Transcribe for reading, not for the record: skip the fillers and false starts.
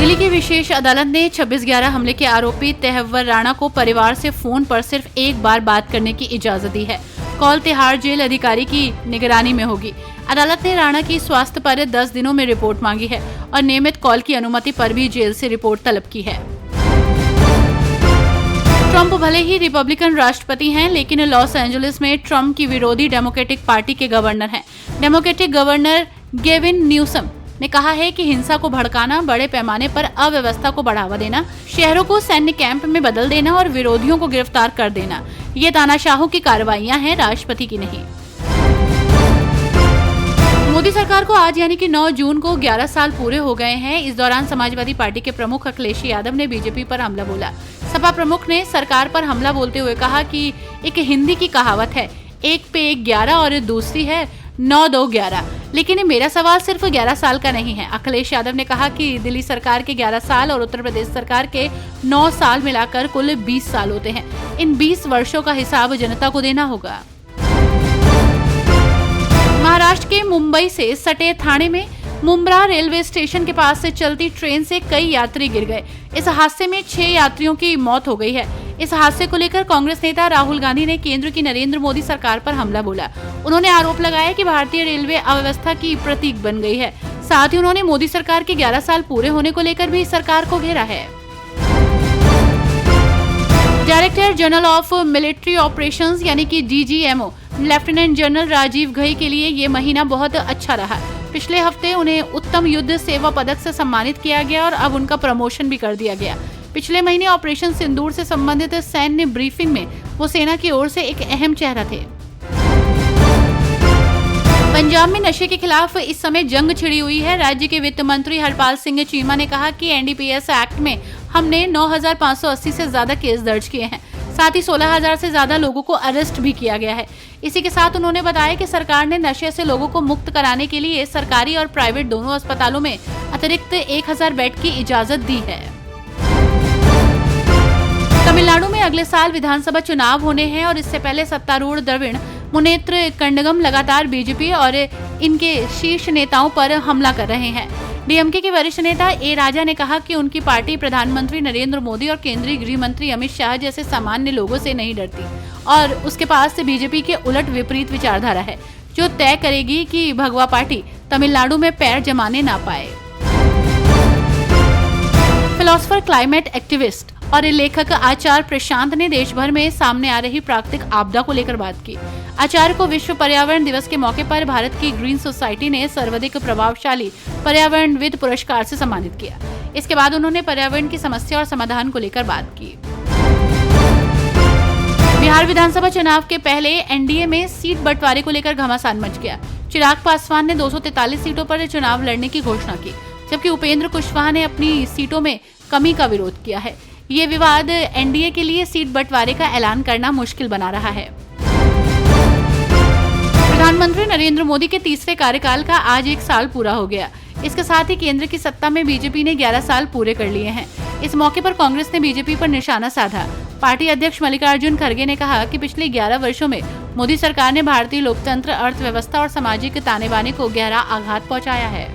दिल्ली की विशेष अदालत ने 26/11 हमले के आरोपी तहव्वुर राणा को परिवार से फोन पर सिर्फ एक बार बात करने की इजाजत दी है। कॉल तिहाड़ जेल अधिकारी की निगरानी में होगी। अदालत ने राणा की स्वास्थ्य पर 10 दिनों में रिपोर्ट मांगी है और नियमित कॉल की अनुमति पर भी जेल से रिपोर्ट तलब की है। ट्रंप भले ही रिपब्लिकन राष्ट्रपति हैं, लेकिन लॉस एंजलिस में ट्रंप की विरोधी डेमोक्रेटिक पार्टी के गवर्नर हैं। डेमोक्रेटिक गवर्नर गेविन न्यूसम ने कहा है कि हिंसा को भड़काना, बड़े पैमाने पर अव्यवस्था को बढ़ावा देना, शहरों को सैन्य कैंप में बदल देना और विरोधियों को गिरफ्तार कर देना, ये तानाशाहों की कार्रवाइयां हैं, राष्ट्रपति की नहीं। मोदी सरकार को आज यानी कि 9 जून को 11 साल पूरे हो गए हैं। इस दौरान समाजवादी पार्टी के प्रमुख अखिलेश यादव ने बीजेपी पर हमला बोला। सपा प्रमुख ने सरकार पर हमला बोलते हुए कहा कि एक हिंदी की कहावत है, एक पे 1 11 और दूसरी है 9 2 11। लेकिन मेरा सवाल सिर्फ 11 साल का नहीं है। अखिलेश यादव ने कहा कि दिल्ली सरकार के 11 साल और उत्तर प्रदेश सरकार के 9 साल मिलाकर कुल 20 साल होते हैं। इन 20 वर्षों का हिसाब जनता को देना होगा। महाराष्ट्र के मुंबई से सटे थाने में मुंब्रा रेलवे स्टेशन के पास से चलती ट्रेन से कई यात्री गिर गए। इस हादसे में 6 यात्रियों की मौत हो गई है। इस हादसे को लेकर कांग्रेस नेता राहुल गांधी ने केंद्र की नरेंद्र मोदी सरकार पर हमला बोला। उन्होंने आरोप लगाया कि भारतीय रेलवे अव्यवस्था की प्रतीक बन गई है। साथ ही उन्होंने मोदी सरकार के 11 साल पूरे होने को लेकर भी सरकार को घेरा है। Director general of military operations यानी कि DGMO lieutenant general Rajeev Ghai के लिए ये महीना बहुत अच्छा रहा। पिछले हफ्ते उन्हें उत्तम युद्ध सेवा पदक से सम्मानित किया गया और अब उनका प्रमोशन भी कर दिया गया। पिछले महीने ऑपरेशन सिंदूर से संबंधित सैन्य ब्रीफिंग में वो सेना की ओर से एक अहम चेहरा थे। पंजाब में नशे के खिलाफ इस समय जंग छिड़ी हुई है। राज्य के वित्त मंत्री हरपाल सिंह चीमा ने कहा कि NDPS एक्ट में हमने 9,580 से ज्यादा केस दर्ज किए हैं। साथ ही 16,000 से ज्यादा लोगों को अरेस्ट भी किया गया है। इसी के साथ उन्होंने बताया कि सरकार ने नशे से लोगों को मुक्त कराने के लिए सरकारी और प्राइवेट दोनों अस्पतालों में अतिरिक्त 1,000 बेड की इजाजत दी है। तमिलनाडु में अगले साल विधानसभा चुनाव होने हैं और इससे पहले सत्तारूढ़ द्रविड़ मुनेत्र कड़गम लगातार बीजेपी और इनके शीर्ष नेताओं पर हमला कर रहे हैं। DMK के वरिष्ठ नेता A राजा ने कहा कि उनकी पार्टी प्रधानमंत्री नरेंद्र मोदी और केंद्रीय गृह मंत्री अमित शाह जैसे सामान्य लोगों से नहीं डरती और उसके पास बीजेपी के उलट विपरीत विचारधारा है, जो तय करेगी कि भगवा पार्टी तमिलनाडु में पैर जमाने ना पाए। फिलोसोफर, क्लाइमेट एक्टिविस्ट और लेखक आचार्य प्रशांत ने देश भर में सामने आ रही प्राकृतिक आपदा को लेकर बात की। आचार्य को विश्व पर्यावरण दिवस के मौके पर भारत की ग्रीन सोसाइटी ने सर्वाधिक प्रभावशाली पर्यावरणविद पुरस्कार से सम्मानित किया। इसके बाद उन्होंने पर्यावरण की समस्या और समाधान को लेकर बात की। बिहार विधानसभा चुनाव के पहले NDA में सीट बंटवारे को लेकर घमासान मच गया। चिराग पासवान ने 243 सीटों पर चुनाव लड़ने की घोषणा की, जबकि उपेंद्र कुशवाहा ने अपनी सीटों में कमी का विरोध किया है। ये विवाद NDA के लिए सीट बंटवारे का ऐलान करना मुश्किल बना रहा है। प्रधानमंत्री नरेंद्र मोदी के तीसरे कार्यकाल का आज 1 साल पूरा हो गया। इसके साथ ही केंद्र की सत्ता में बीजेपी ने 11 साल पूरे कर लिए हैं। इस मौके पर कांग्रेस ने बीजेपी पर निशाना साधा। पार्टी अध्यक्ष मल्लिकार्जुन खड़गे ने कहा कि पिछले 11 वर्षों में मोदी सरकार ने भारतीय लोकतंत्र, अर्थव्यवस्था और सामाजिक ताने बाने को गहरा आघात पहुंचाया है।